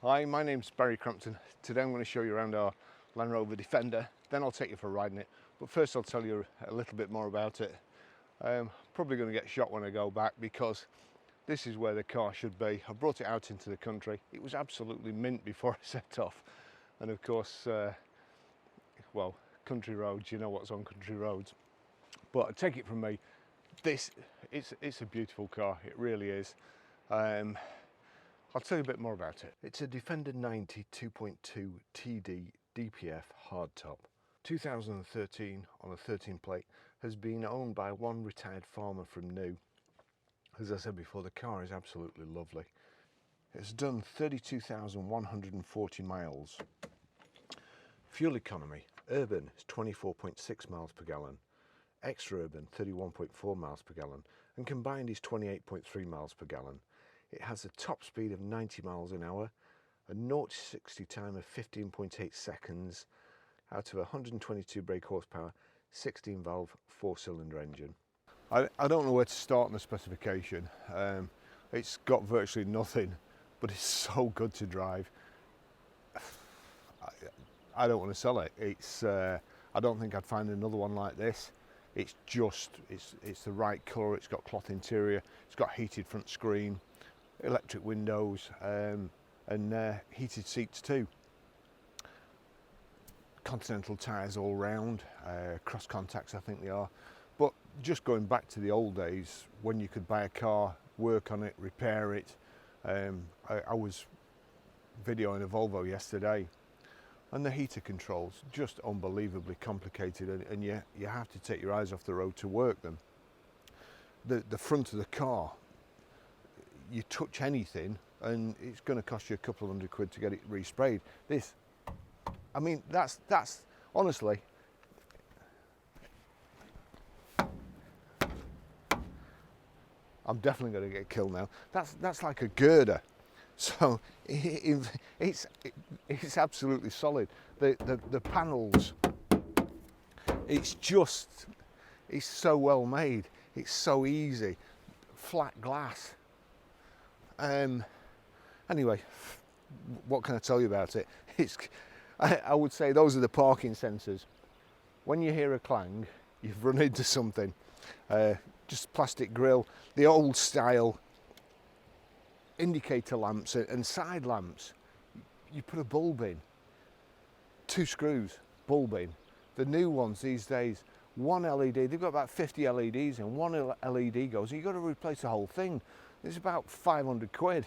Hi, my name's Barry Crampton. Today I'm going to show you around our Land Rover Defender, then I'll take you for a ride in it. But first I'll tell you a little bit more about it. Probably going to get shot when I go back because this is where the car should be. I brought it out into the country. It was absolutely mint before I set off. And of course, well, country roads, you know what's on country roads. But take it from me, it's a beautiful car, it really is. I'll tell you a bit more about it. It's a Defender 90 2.2 TD DPF hardtop. 2013 on a 13 plate, has been owned by one retired farmer from New. As I said before, the car is absolutely lovely. It's done 32,140 miles. Fuel economy, urban is 24.6 miles per gallon, extra urban 31.4 miles per gallon, and combined is 28.3 miles per gallon. It has a top speed of 90 miles an hour, a 0 to 60 time of 15.8 seconds, out of 122 brake horsepower, 16 valve, 4-cylinder engine. I don't know where to start on the specification. It's got virtually nothing, but it's so good to drive. I don't want to sell it. I don't think I'd find another one like this. It's the right colour. It's got cloth interior. It's got heated front screen, electric windows, and heated seats too. Continental tyres all round, cross contacts I think they are. But just going back to the old days when you could buy a car, work on it, repair it. I was videoing a Volvo yesterday, and the heater controls just unbelievably complicated, and you have to take your eyes off the road to work them. The front of the car, you touch anything and it's going to cost you a couple of £100 to get it resprayed. This, I mean, that's honestly, I'm definitely going to get killed now. That's like a girder. So it's absolutely solid. The panels, it's so well made. It's so easy, flat glass. Anyway, what can I tell you about it? I would say those are the parking sensors. When you hear a clang, you've run into something. Just plastic grille, the old style indicator lamps and side lamps. You put a bulb in, 2 screws, bulb in. The new ones these days, one LED, they've got about 50 LEDs and one LED goes, and you've got to replace the whole thing. It's about £500.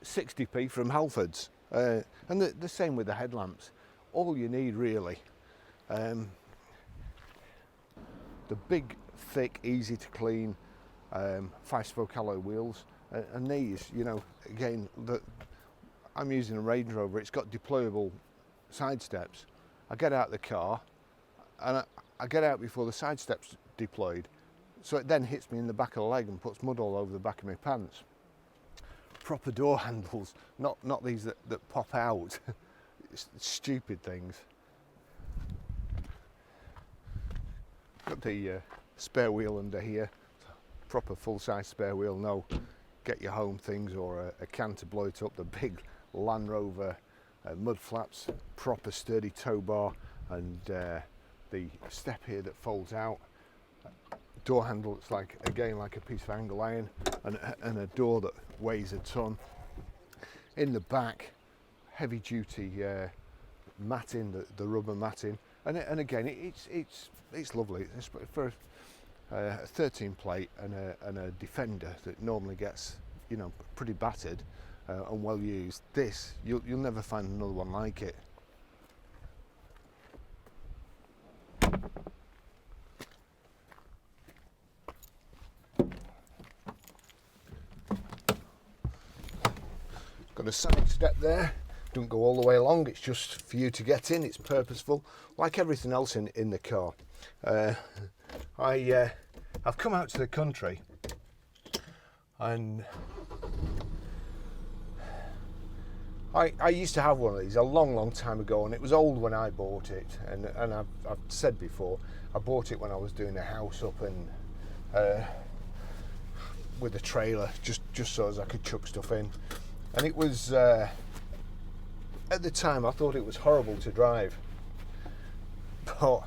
60p from Halfords. And the same with the headlamps. All you need really. The big, thick, easy to clean 5-spoke alloy wheels. And these, you know, again, I'm using a Range Rover. It's got deployable side steps. I get out of the car and I get out before the side steps deployed. So it then hits me in the back of the leg and puts mud all over the back of my pants. Proper door handles, not these that pop out. Stupid things. Got the spare wheel under here. Proper full-size spare wheel, no get your home things or a can to blow it up. The big Land Rover mud flaps, proper sturdy tow bar, and the step here that folds out. Door handle, it's like, again, like a piece of angle iron, and a door that weighs a ton. In the back, heavy duty matting, the rubber matting, and again, it's lovely. It's for a 13 plate and a Defender that normally gets, you know, pretty battered and well used. This, you'll never find another one like it. Got a side step there, don't go all the way along, it's just for you to get in, it's purposeful, like everything else in the car. I've come out to the country and I used to have one of these a long time ago, and it was old when I bought it, and I've said before, I bought it when I was doing a house up and with a trailer, just so as I could chuck stuff in. and it was at the time I thought it was horrible to drive, but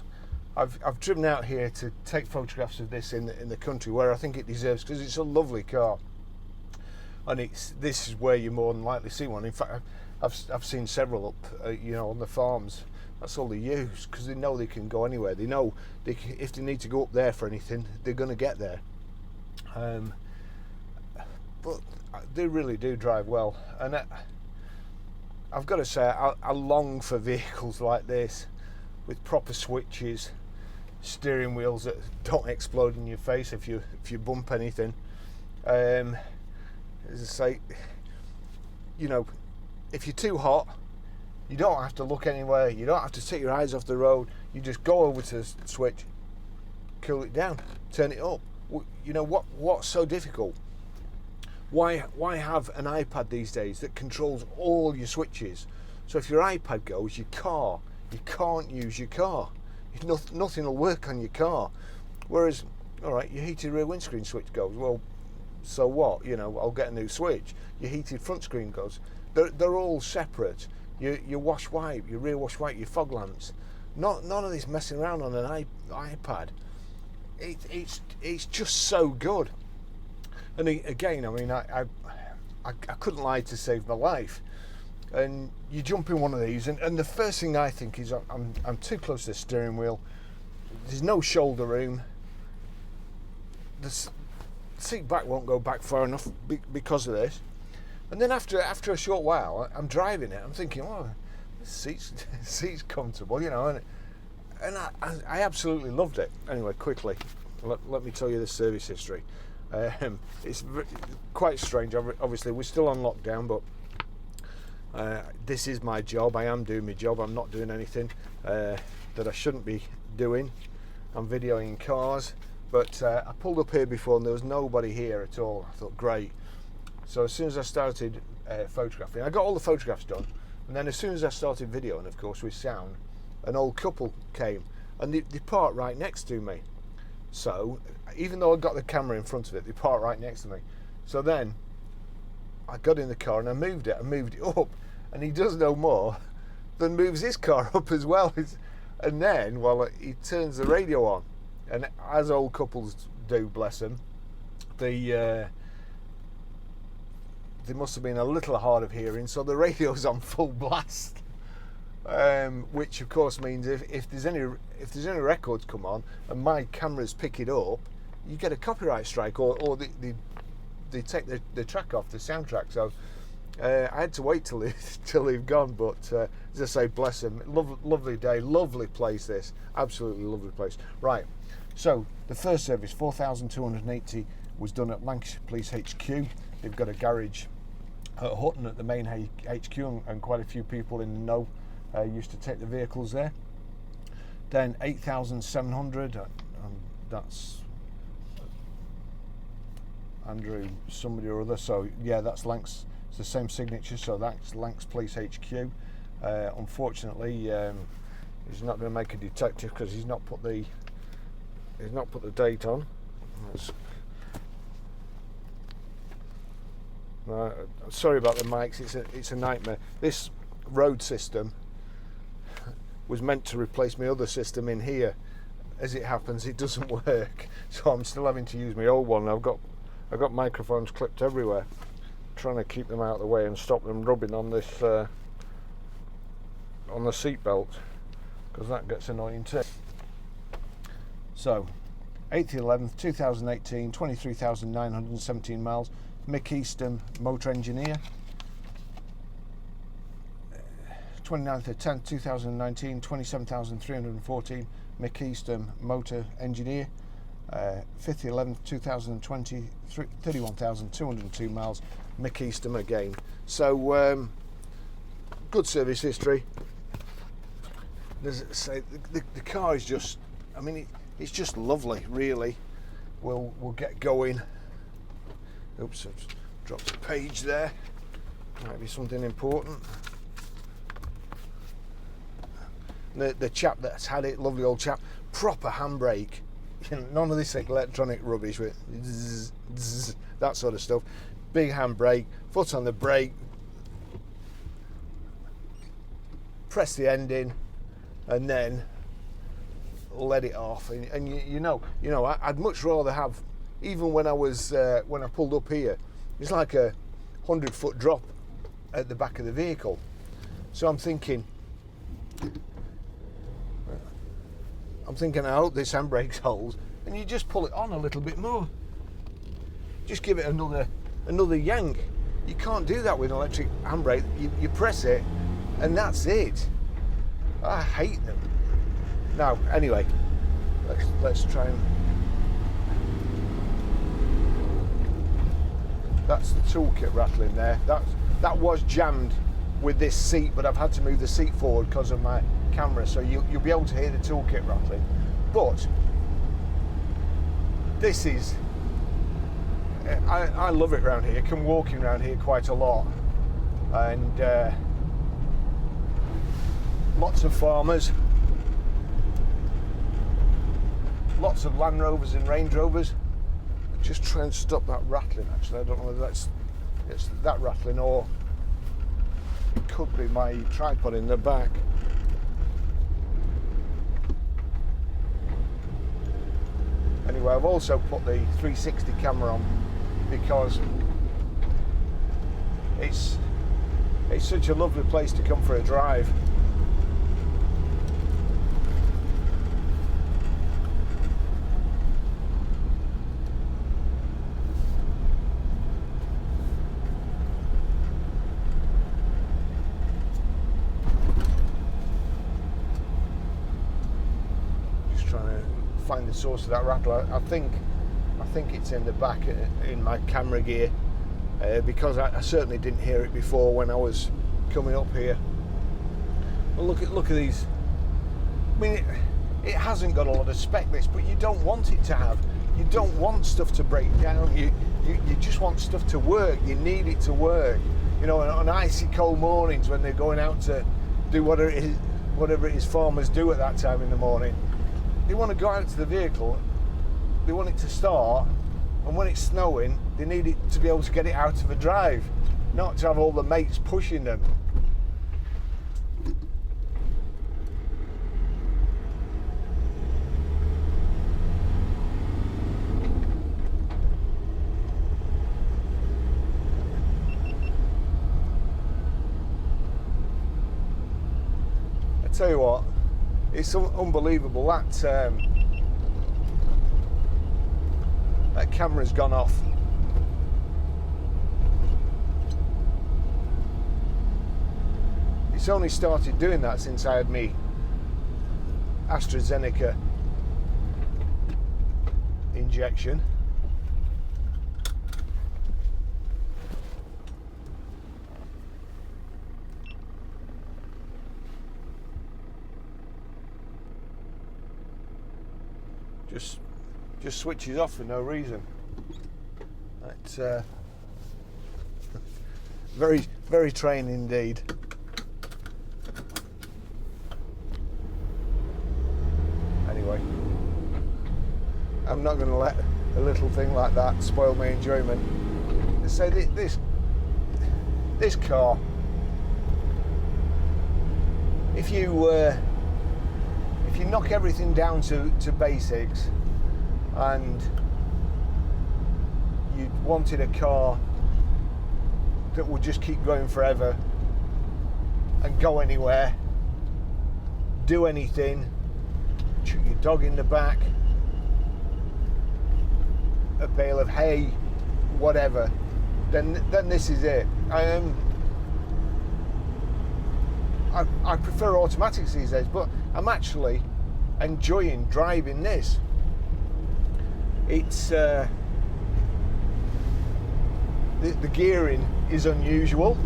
I've driven out here to take photographs of this in the country where I think it deserves, because it's a lovely car, and this is where you more than likely see one. In fact, I've seen several up you know, on the farms. That's all they use, because they know they can go anywhere. They know if they need to go up there for anything, they're going to get there. But they really do drive well, and I've got to say, I long for vehicles like this with proper switches, steering wheels that don't explode in your face if you bump anything. As I say, you know, if you're too hot, you don't have to look anywhere, you don't have to take your eyes off the road, you just go over to the switch, cool it down, turn it up. You know, what's so difficult? Why have an iPad these days that controls all your switches? So if your iPad goes, you can't use your car. Nothing will work on your car. Whereas, all right, your heated rear windscreen switch goes, well, so what? You know, I'll get a new switch. Your heated front screen goes. They're all separate. Your wash wipe, your rear wash wipe, your fog lamps. None of this messing around on an iPad. It's just so good. And again, I mean, I couldn't lie to save my life. And you jump in one of these, and the first thing I think is I'm too close to the steering wheel. There's no shoulder room. The seat back won't go back far enough because of this. And then after a short while, I'm driving it. I'm thinking, oh, this seat's comfortable, you know, and I absolutely loved it. Anyway, quickly, let me tell you the service history. It's quite strange. Obviously, we're still on lockdown, but this is my job. I am doing my job. I'm not doing anything that I shouldn't be doing. I'm videoing cars, but I pulled up here before and there was nobody here at all. I thought, great. So as soon as I started photographing, I got all the photographs done, and then as soon as I started videoing, of course, with sound, an old couple came, and they parked right next to me. So even though I got the camera in front of it, they parked right next to me. So then I got in the car and I moved it up, and he does no more than moves his car up as well. And then, well, he turns the radio on, and as old couples do, bless them, they must have been a little hard of hearing, so the radio's on full blast, which of course means if there's any records come on and my cameras pick it up, you get a copyright strike, or they take the track off the soundtrack. So I had to wait till they've gone, but as I say, bless them. Lovely day, lovely place. This absolutely lovely place. Right, so the first service, 4,280, was done at Lancashire Police HQ. They've got a garage at Hutton at the main HQ, and quite a few people in the know used to take the vehicles there. Then 8,700, that's Andrew somebody or other, so yeah, that's Lancs, it's the same signature, so that's Lancs Police HQ. Unfortunately, he's not going to make a detective because he's not put the date on. Sorry about the mics, it's a nightmare. This road system was meant to replace my other system in here. As it happens, it doesn't work, so I'm still having to use my old one. I've got microphones clipped everywhere, trying to keep them out of the way and stop them rubbing on this on the seat belt, because that gets annoying too. So 8th 11th 2018, 23,917 miles. Mick Easton, motor engineer. 29th of 10th 2019, 27,314. Mick Easton, motor engineer. 5th 11th 2020, 31,202 miles. Mick Easton again. So good service history. The car is just, I mean, it's just lovely, really. We'll get going. Oops, I've dropped a page there. Might be something important. The chap that's had it, lovely old chap, proper handbrake. None of this electronic rubbish with zzz, zzz, that sort of stuff. Big handbrake, foot on the brake, press the end in, and then let it off. And you know, I'd much rather have, even when I was when I pulled up here, it's like a 100-foot drop at the back of the vehicle. So I'm thinking, I hope this handbrake holds, and you just pull it on a little bit more. Just give it another yank. You can't do that with an electric handbrake. You press it, and that's it. I hate them. Now, anyway, let's try and. That's the toolkit rattling there. That was jammed with this seat, but I've had to move the seat forward because of my camera, so you'll be able to hear the toolkit rattling. But this is, I love it around here. Come walking around here quite a lot, and lots of farmers, lots of Land Rovers and Range Rovers. Just try and stop that rattling. Actually, I don't know whether it's that rattling, or it could be my tripod in the back. Anyway, I've also put the 360 camera on because it's such a lovely place to come for a drive. Find the source of that rattle. I think it's in the back in my camera gear, because I certainly didn't hear it before when I was coming up here. Well, look at these. I mean, it hasn't got a lot of spec, this, but you don't want it to have. You don't want stuff to break down. You just want stuff to work. You need it to work. You know, on icy cold mornings when they're going out to do whatever it is farmers do at that time in the morning. They want to go out to the vehicle, they want it to start, and when it's snowing, they need it to be able to get it out of a drive, not to have all the mates pushing them. I tell you what, it's unbelievable that that camera's gone off. It's only started doing that since I had me AstraZeneca injection. Just switches off for no reason. It's very, very trained indeed. Anyway, I'm not going to let a little thing like that spoil my enjoyment. So this car, if you knock everything down to basics, and you wanted a car that would just keep going forever and go anywhere, do anything, chuck your dog in the back, a bale of hay, whatever, then this is it. I prefer automatics these days, but I'm actually enjoying driving this. It's the gearing is unusual,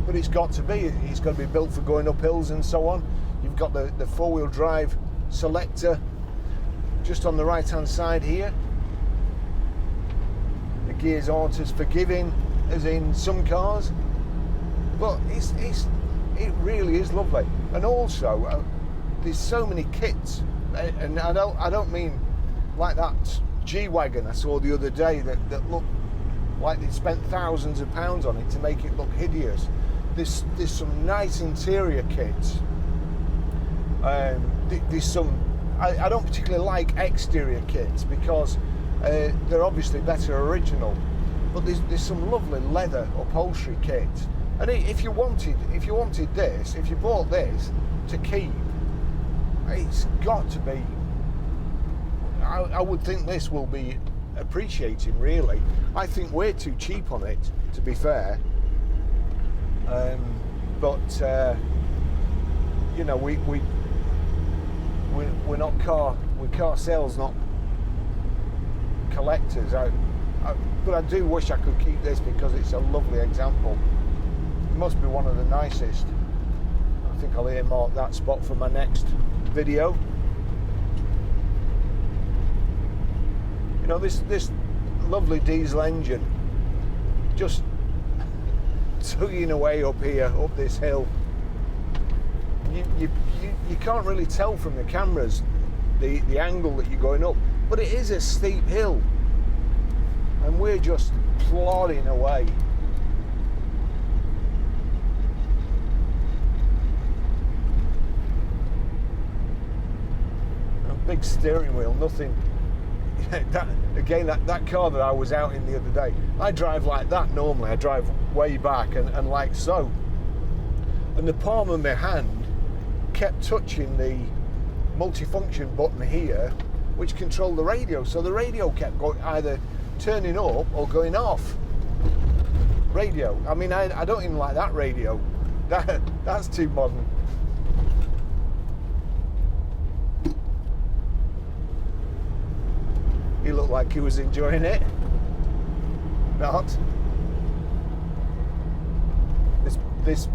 but it's got to be. It's got to be built for going up hills and so on. You've got the four-wheel drive selector just on the right-hand side here. The gears aren't as forgiving as in some cars, but it really is lovely. And also, there's so many kits, and I don't mean like that G-Wagon I saw the other day that looked like they'd spent thousands of pounds on it to make it look hideous. there's some nice interior kits. There's some, I don't particularly like exterior kits because they're obviously better original, but there's some lovely leather upholstery kits. And if you wanted this, if you bought this to keep, it's got to be, I would think this will be appreciating, really. I think we're too cheap on it, to be fair. But you know, we're not car sales, not collectors. But I do wish I could keep this because it's a lovely example. It must be one of the nicest. I think I'll earmark that spot for my next video. You know, this lovely diesel engine just tugging away up here, up this hill. You can't really tell from the cameras the angle that you're going up, but it is a steep hill, and we're just plodding away. A big steering wheel, nothing. That car that I was out in the other day, I drive like that normally. I drive way back and like so. And the palm of my hand kept touching the multifunction button here, which controlled the radio. So the radio kept going, either turning up or going off. Radio. I mean, I don't even like that radio. That's too modern. He looked like he was enjoying it. Not. This.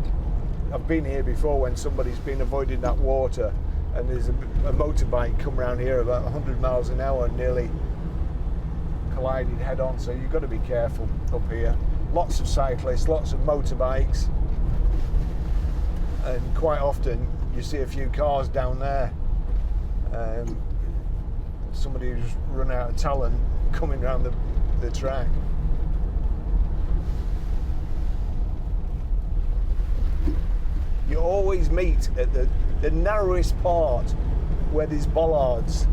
I've been here before when somebody's been avoiding that water, and there's a motorbike come around here about 100 miles an hour and nearly collided head on. So you've got to be careful up here. Lots of cyclists, lots of motorbikes, and quite often you see a few cars down there. Somebody who's run out of talent coming around the track. You always meet at the narrowest part where there's bollards.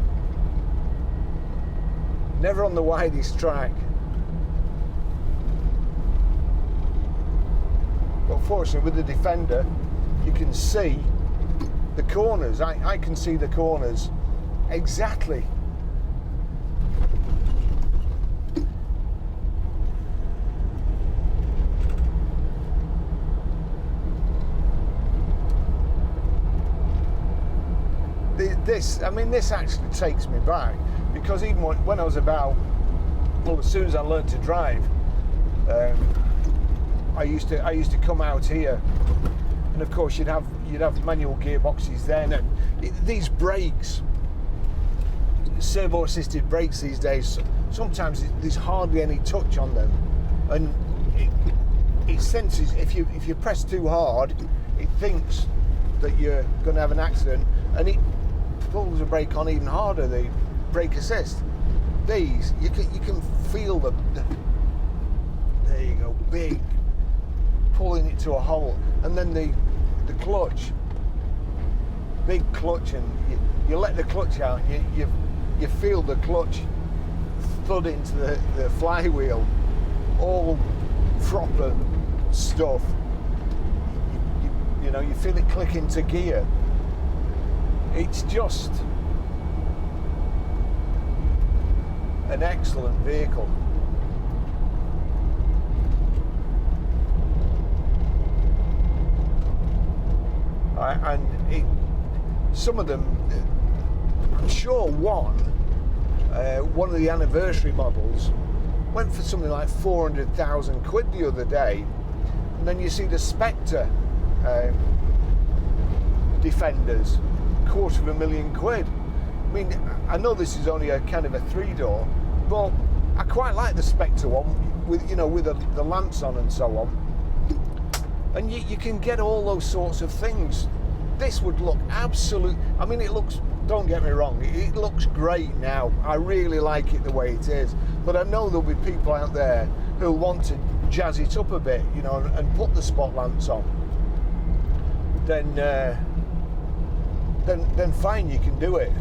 Never on the widest track. But fortunately with the Defender, you can see the corners. I can see the corners exactly. This actually takes me back, because even when I was about, well, as soon as I learned to drive, I used to come out here, and of course you'd have manual gearboxes then, and these brakes, servo-assisted brakes these days, sometimes there's hardly any touch on them, and it senses if you press too hard, it thinks that you're going to have an accident, and it pulls the brake on even harder, the brake assist. These, you can feel the there you go, big, pulling it to a halt, and then the clutch, big clutch, and you let the clutch out, you feel the clutch thud into the flywheel, all proper stuff. You know, you feel it click into gear. It's just an excellent vehicle. Some of them, I'm sure one of the anniversary models went for something like 400,000 quid the other day, and then you see the Spectre Defenders, £250,000 quid. I mean, I know this is only a kind of a 3-door, but I quite like the Spectre one with the lamps on and so on. And you can get all those sorts of things. This would look absolute. I mean, it looks. Don't get me wrong. It looks great now. I really like it the way it is. But I know there'll be people out there who'll want to jazz it up a bit, and put the spot lamps on. then fine, you can do it.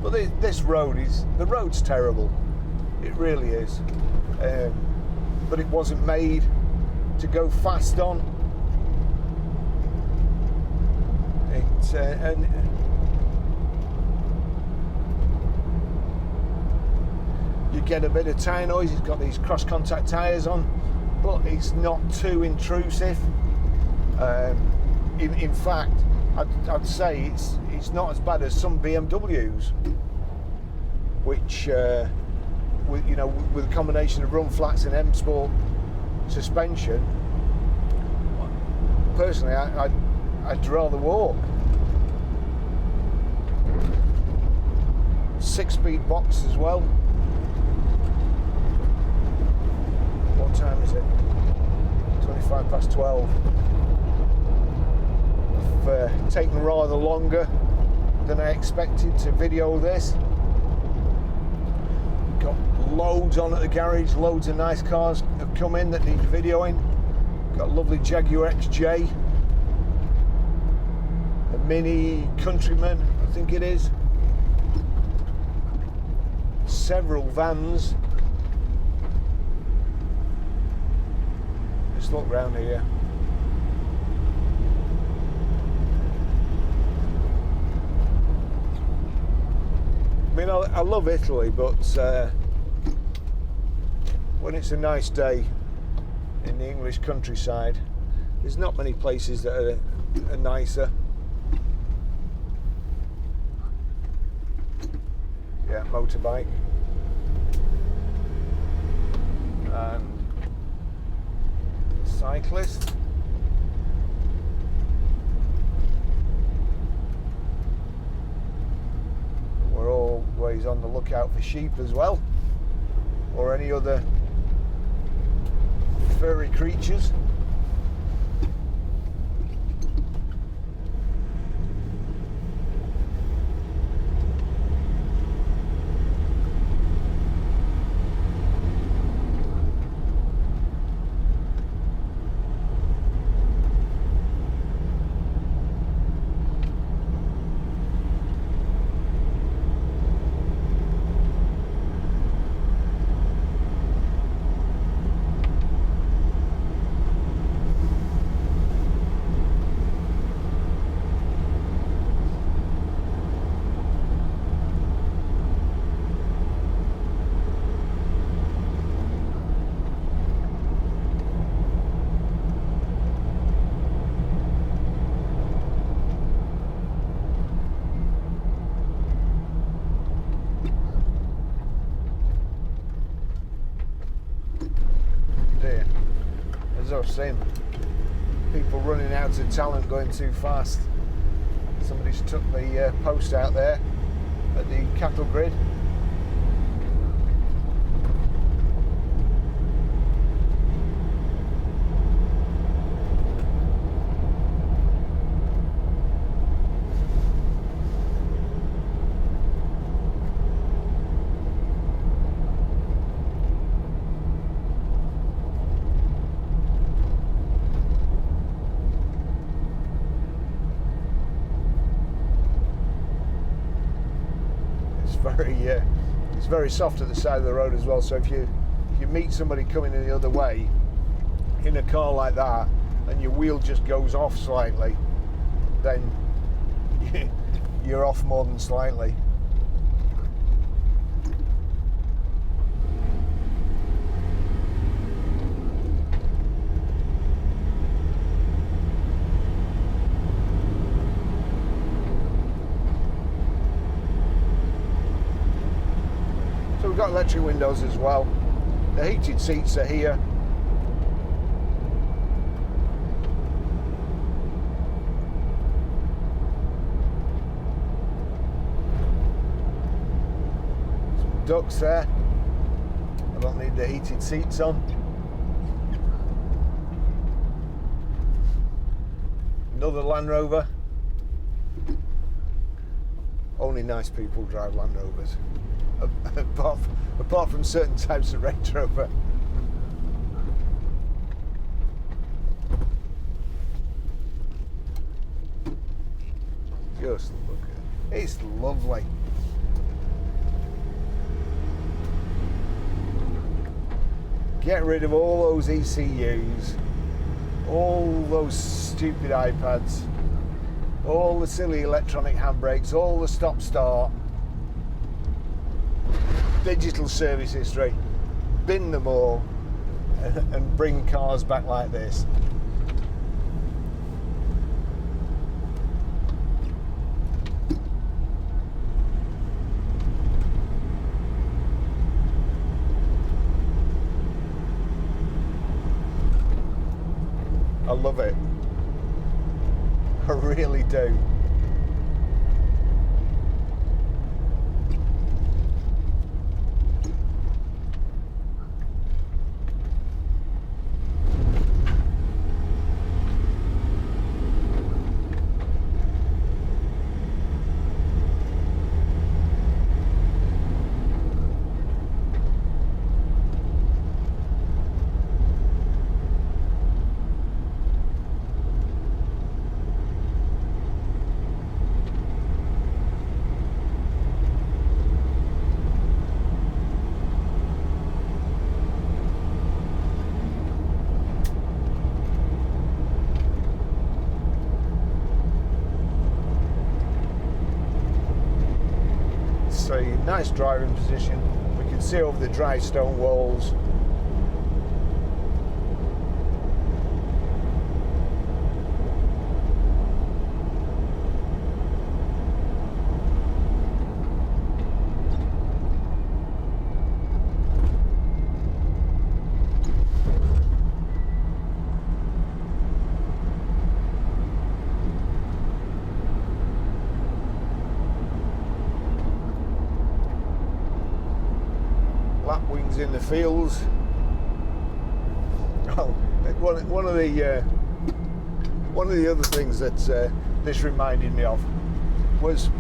But this the road's terrible. It really is. But it wasn't made to go fast on. And you get a bit of tyre noise. It's got these cross-contact tyres on, but it's not too intrusive. In fact, I'd say it's not as bad as some BMWs, which with a combination of run flats and M Sport suspension. Personally, I'd rather walk. 6-speed box as well. What time is it? 25 past 12. I've taken rather longer than I expected to video this. Got loads on at the garage, loads of nice cars have come in that need videoing. Got a lovely Jaguar XJ, a Mini Countryman, I think it is. Several vans. Let's look round here. I mean, I love Italy, but when it's a nice day in the English countryside, there's not many places that are nicer. Yeah, motorbike. And cyclist. We're always on the lookout for sheep as well, or any other furry creatures. As I was saying, people running out of talent, going too fast. Somebody's took the post out there at the cattle grid. It's very soft at the side of the road as well, so if you meet somebody coming in the other way in a car like that and your wheel just goes off slightly, then you're off more than slightly. We've got electric windows as well. The heated seats are here. Some ducts there. I don't need the heated seats on. Another Land Rover. Only nice people drive Land Rovers. Apart from certain types of Range Rover. Just look at it. It's lovely. Get rid of all those ECUs, all those stupid iPads, all the silly electronic handbrakes, all the stop-start, digital service history, bin them all and bring cars back like this. I love it. I really do. A nice driving position. We can see over the dry stone walls. Lapwings in the fields. Oh, one of the other things that this reminded me of was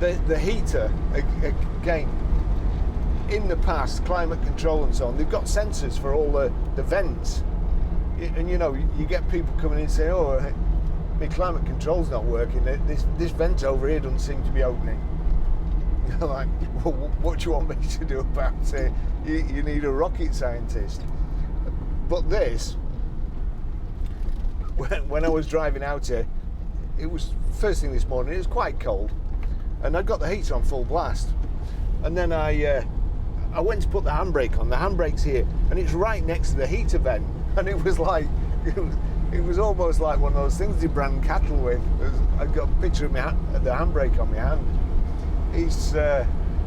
the heater. Again, in the past, climate control and so on, they've got sensors for all the vents, and you know, you get people coming in and saying, "Oh, my climate control's not working. This vent over here doesn't seem to be opening." You're like, well, what do you want me to do about it? You need a rocket scientist. But this, when I was driving out here, it was first thing this morning, it was quite cold, and I'd got the heater on full blast. And then I went to put the handbrake on. The handbrake's here, and it's right next to the heater vent. And it was like, it was almost like one of those things you brand cattle with. I've got a picture of the handbrake on my hand.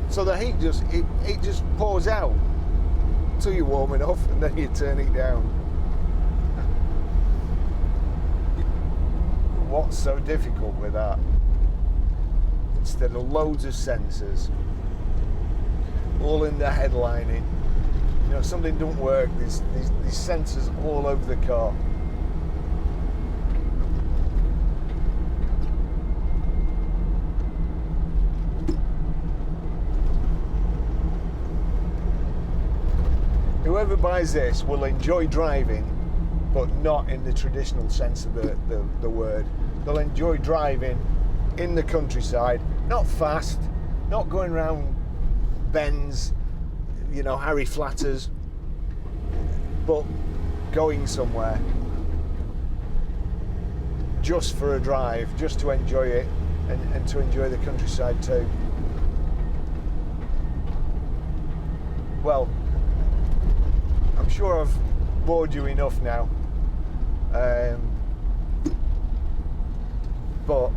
So the heat just pours out until you're warm enough, and then you turn it down. What's so difficult with that? Instead of loads of sensors, all in the headlining. You know, something don't work. These sensors all over the car. Whoever buys this will enjoy driving, but not in the traditional sense of the word. They'll enjoy driving in the countryside, not fast, not going around bends, you know, Harry Flatters, but going somewhere just for a drive, just to enjoy it and to enjoy the countryside too. Well, I'm sure I've bored you enough now, but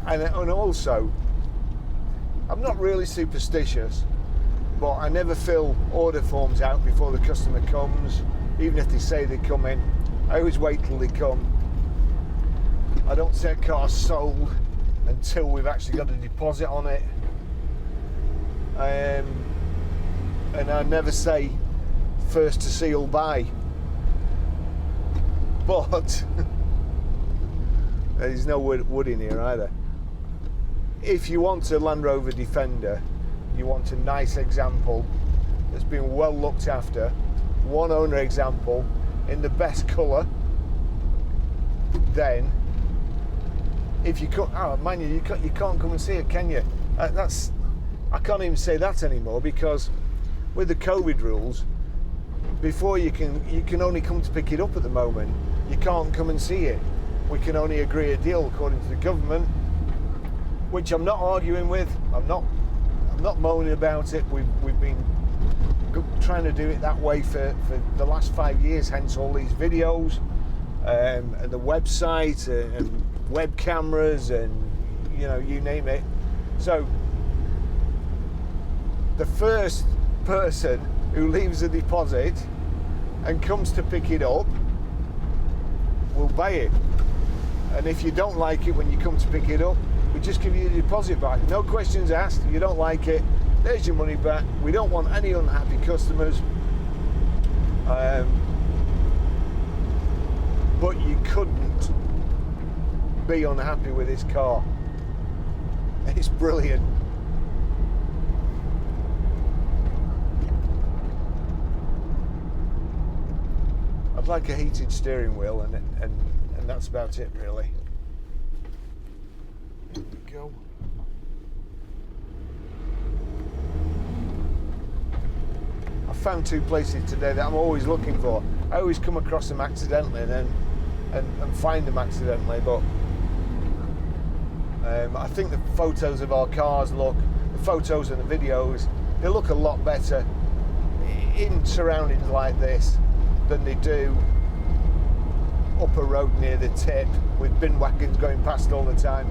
and also, I'm not really superstitious, but I never fill order forms out before the customer comes, even if they say they're coming. I always wait till they come. I don't say a car's sold until we've actually got a deposit on it. And I never say first to seal buy, but there's no wood in here either. If you want a Land Rover Defender, you want a nice example that's been well looked after, one owner example, in the best colour, then if you can't, mind you, you can't come and see it, can you? I can't even say that anymore, because with the COVID rules, before you can only come to pick it up at the moment. You can't come and see it. We can only agree a deal according to the government, which I'm not arguing with. I'm not moaning about it. We've been trying to do it that way for the last 5 years, hence all these videos and the website and web cameras and you name it. So the first person who leaves a deposit and comes to pick it up will buy it. And if you don't like it when you come to pick it up, we just give you the deposit back. No questions asked. You don't like it, there's your money back. We don't want any unhappy customers. But you couldn't be unhappy with this car. It's brilliant. I'd like a heated steering wheel, and that's about it, really. There we go. I found two places today that I'm always looking for. I always come across them accidentally and find them accidentally, but I think the photos of our cars the photos and the videos, they look a lot better in surroundings like this than they do up a road near the tip with bin wagons going past all the time.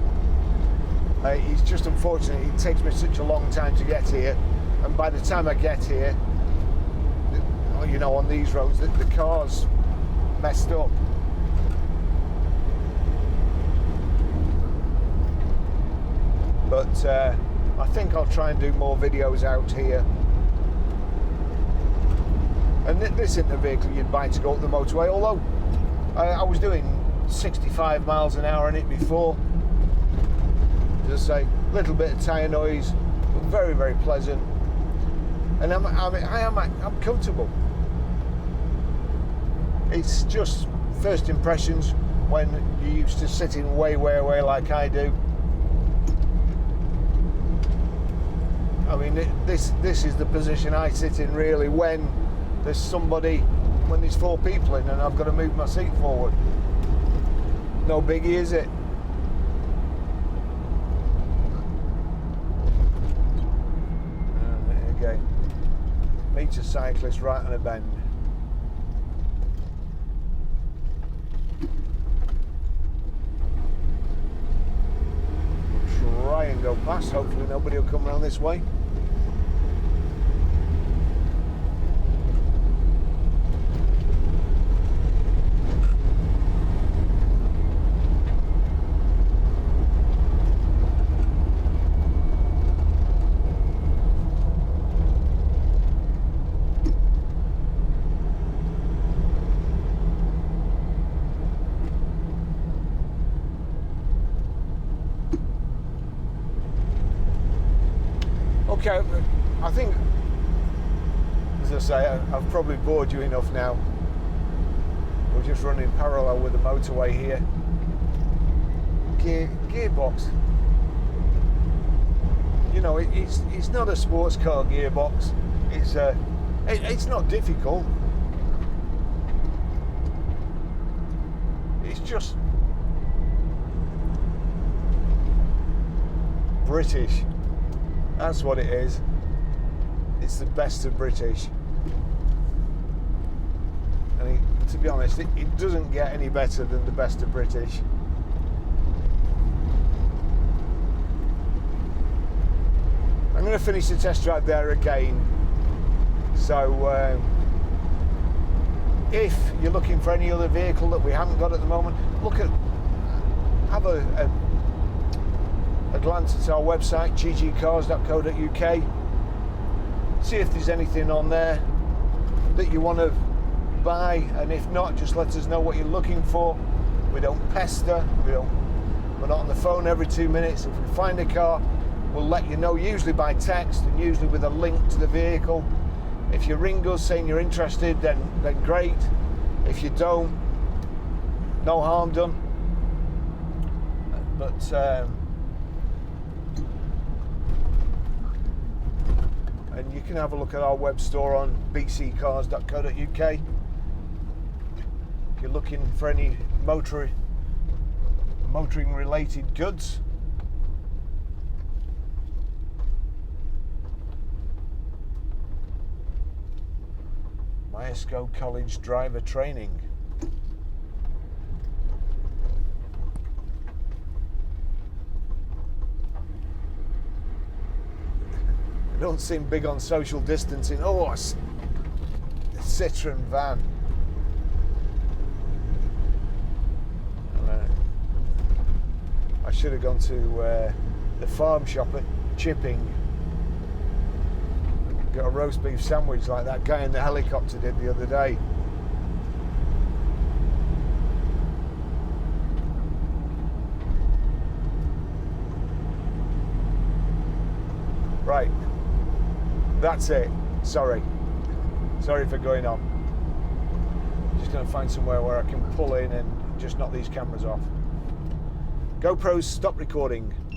It's just unfortunate it takes me such a long time to get here, and by the time I get here, on these roads, the car's messed up. But I think I'll try and do more videos out here. And this isn't a vehicle you'd buy to go up the motorway, although I was doing 65 miles an hour in it before. As I say, a little bit of tyre noise, but very, very pleasant. And I'm comfortable. It's just first impressions when you're used to sitting way like I do. I mean, this is the position I sit in really when there's four people in and I've got to move my seat forward. No biggie, is it? Okay. Meet a cyclist right on a bend. Try and go past, hopefully nobody will come around this way. Okay, I think, as I say, I've probably bored you enough now. We're just running parallel with the motorway here. Gearbox. It's not a sports car gearbox. It's not difficult. It's just British. That's what it is. It's the best of British. And to be honest, it doesn't get any better than the best of British. I'm going to finish the test drive there again. So if you're looking for any other vehicle that we haven't got at the moment, have a glance at our website, ggcars.co.uk. See if there's anything on there that you want to buy, and if not, just let us know what you're looking for. We don't pester, we're not on the phone every 2 minutes. If we find a car, we'll let you know, usually by text and usually with a link to the vehicle. If you ring us saying you're interested, then great. If you don't, no harm done. But and you can have a look at our web store on bccars.co.uk if you're looking for any motoring related goods. Myesco College driver training. They don't seem big on social distancing. Oh, a Citroen van. I should have gone to the farm shop at Chipping. Got a roast beef sandwich like that guy in the helicopter did the other day. Right, that's it. Sorry for going on. Just going to find somewhere where I can pull in and just knock these cameras off. GoPros, stop recording.